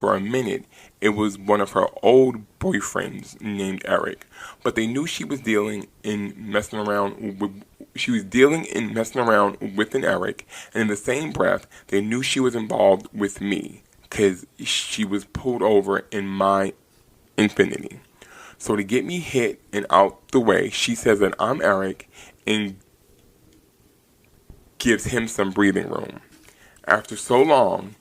for a minute it was one of her old boyfriends named Eric, but they knew she was dealing in messing around with an Eric, and in the same breath, they knew she was involved with me because she was pulled over in my Infinity. So to get me hit and out the way, she says that I'm Eric and gives him some breathing room. After so long,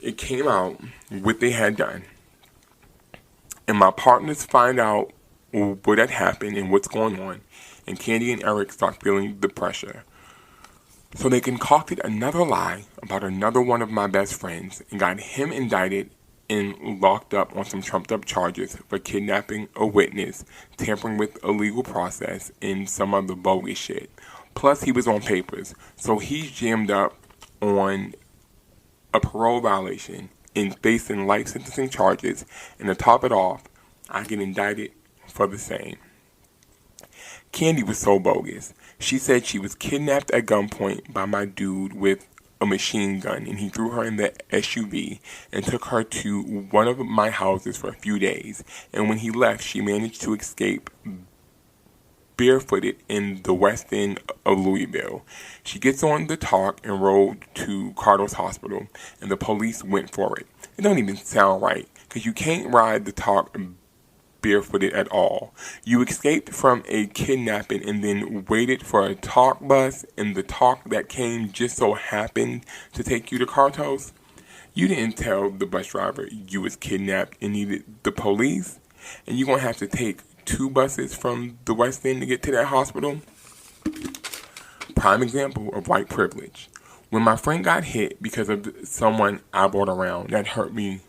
it came out what they had done. And my partners find out what had happened and what's going on. And Candy and Eric start feeling the pressure. So they concocted another lie about another one of my best friends and got him indicted and locked up on some trumped up charges for kidnapping a witness, tampering with a legal process, and some other bogus shit. Plus, he was on papers, so he's jammed up on a parole violation and facing life sentencing charges. And to top it off, I get indicted for the same. Candy was so bogus. She said she was kidnapped at gunpoint by my dude with a machine gun, and he threw her in the SUV and took her to one of my houses for a few days. And when he left, she managed to escape barefooted in the west end of Louisville. She gets on the talk and rode to Carter's Hospital, and the police went for it. It don't even sound right, because you can't ride the talk barefooted at all. You escaped from a kidnapping and then waited for a talk bus, and the talk that came just so happened to take you to Carter's. You didn't tell the bus driver you was kidnapped and needed the police, and you're going to have to take 2 buses from the West End to get to that hospital. Prime example of white privilege. When my friend got hit because of someone I brought around, that hurt me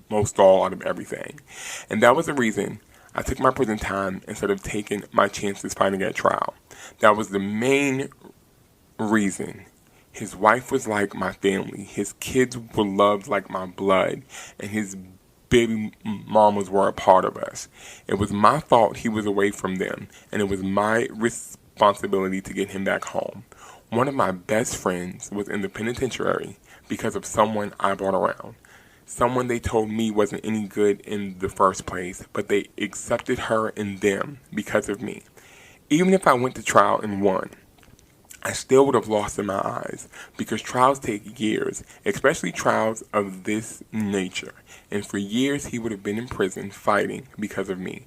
most all out of everything. And that was the reason I took my prison time instead of taking my chances fighting at trial. That was the main reason. His wife was like my family. His kids were loved like my blood. And his baby mamas were a part of us. It was my fault he was away from them. And it was my responsibility to get him back home. One of my best friends was in the penitentiary because of someone I brought around. Someone they told me wasn't any good in the first place, but they accepted her and them because of me. Even if I went to trial and won, I still would have lost in my eyes, because trials take years, especially trials of this nature. And for years he would have been in prison fighting because of me.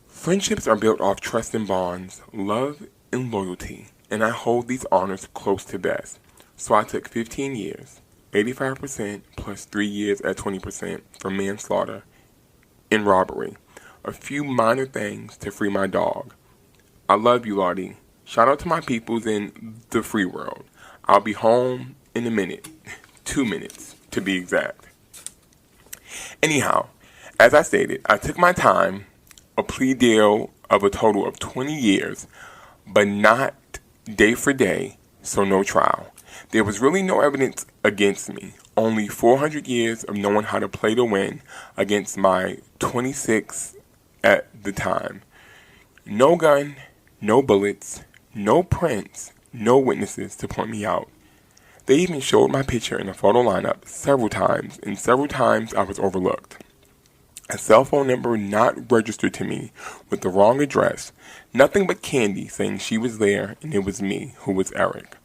Friendships are built off trust and bonds, love and loyalty, and I hold these honors close to best. So I took 15 years, 85% plus 3 years at 20% for manslaughter and robbery. A few minor things to free my dog. I love you, Lottie. Shout out to my peoples in the free world. I'll be home in a minute. 2 minutes, to be exact. Anyhow, as I stated, I took my time, a plea deal of a total of 20 years, but not day for day, so no trial. There was really no evidence against me, only 400 years of knowing how to play to win against my 26 at the time. No gun, no bullets, no prints, no witnesses to point me out. They even showed my picture in a photo lineup several times, and several times I was overlooked. A cell phone number not registered to me with the wrong address, nothing but Candy saying she was there and it was me who was Eric.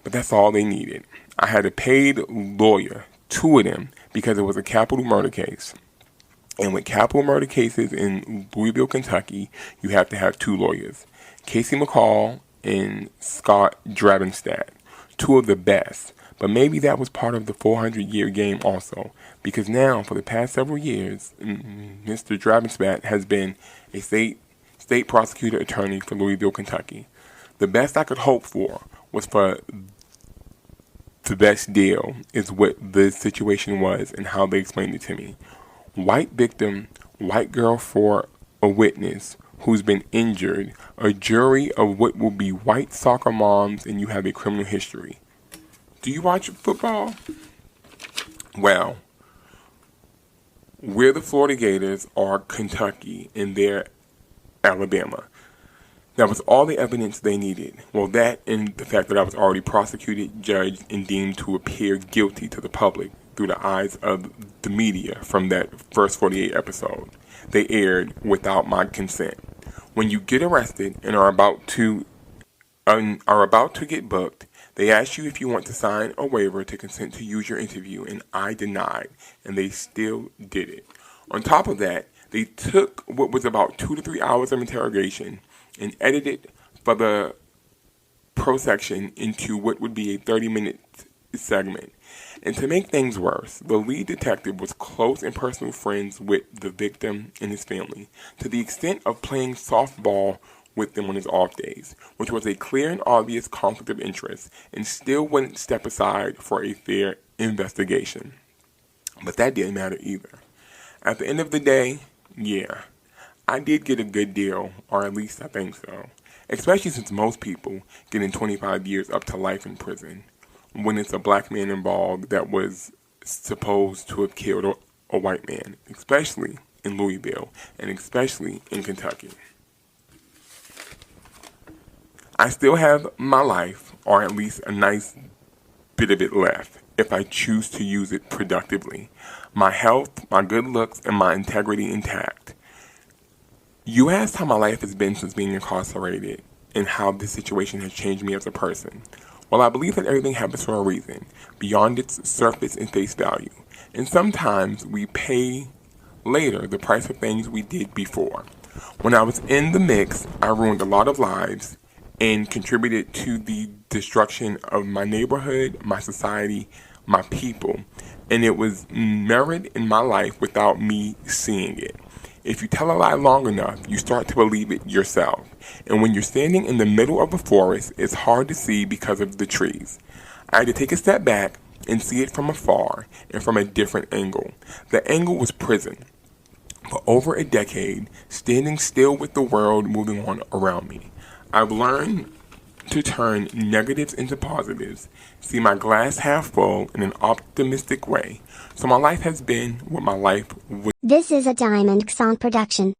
But that's all they needed. I had a paid lawyer, 2 of them, because it was a capital murder case. And with capital murder cases in Louisville, Kentucky, you have to have 2 lawyers. Casey McCall and Scott Drabenstadt, 2 of the best. But maybe that was part of the 400-year game also, because now, for the past several years, Mr. Drabenstadt has been a state prosecutor attorney for Louisville, Kentucky. The best I could hope for was for the best deal is what the situation was and how they explained it to me. White victim, white girl for a witness who's been injured, a jury of what will be white soccer moms, and you have a criminal history. Do you watch football? Well, we're the Florida Gators are Kentucky and they're Alabama. That was all the evidence they needed. Well, that and the fact that I was already prosecuted, judged, and deemed to appear guilty to the public through the eyes of the media from that first 48 episode. They aired without my consent. When you get arrested and are about to get booked, they ask you if you want to sign a waiver to consent to use your interview, and I denied, and they still did it. On top of that, they took what was about 2 to 3 hours of interrogation and edited for the pro section into what would be a 30-minute segment. And to make things worse, the lead detective was close and personal friends with the victim and his family, to the extent of playing softball with them on his off days, which was a clear and obvious conflict of interest, and still wouldn't step aside for a fair investigation. But that didn't matter either. At the end of the day, yeah, I did get a good deal, or at least I think so. Especially since most people get in 25 years up to life in prison when it's a black man involved that was supposed to have killed a white man, especially in Louisville and especially in Kentucky. I still have my life, or at least a nice bit of it left, if I choose to use it productively. My health, my good looks, and my integrity intact. You asked how my life has been since being incarcerated and how this situation has changed me as a person. Well, I believe that everything happens for a reason, beyond its surface and face value. And sometimes we pay later the price of things we did before. When I was in the mix, I ruined a lot of lives and contributed to the destruction of my neighborhood, my society, my people. And it was mirrored in my life without me seeing it. If you tell a lie long enough, you start to believe it yourself. And when you're standing in the middle of a forest, it's hard to see because of the trees. I had to take a step back and see it from afar and from a different angle. The angle was prison. For over a decade, standing still with the world moving on around me. I've learned to turn negatives into positives, see my glass half full in an optimistic way. So my life has been what my life was. This is a Diamond Xon production.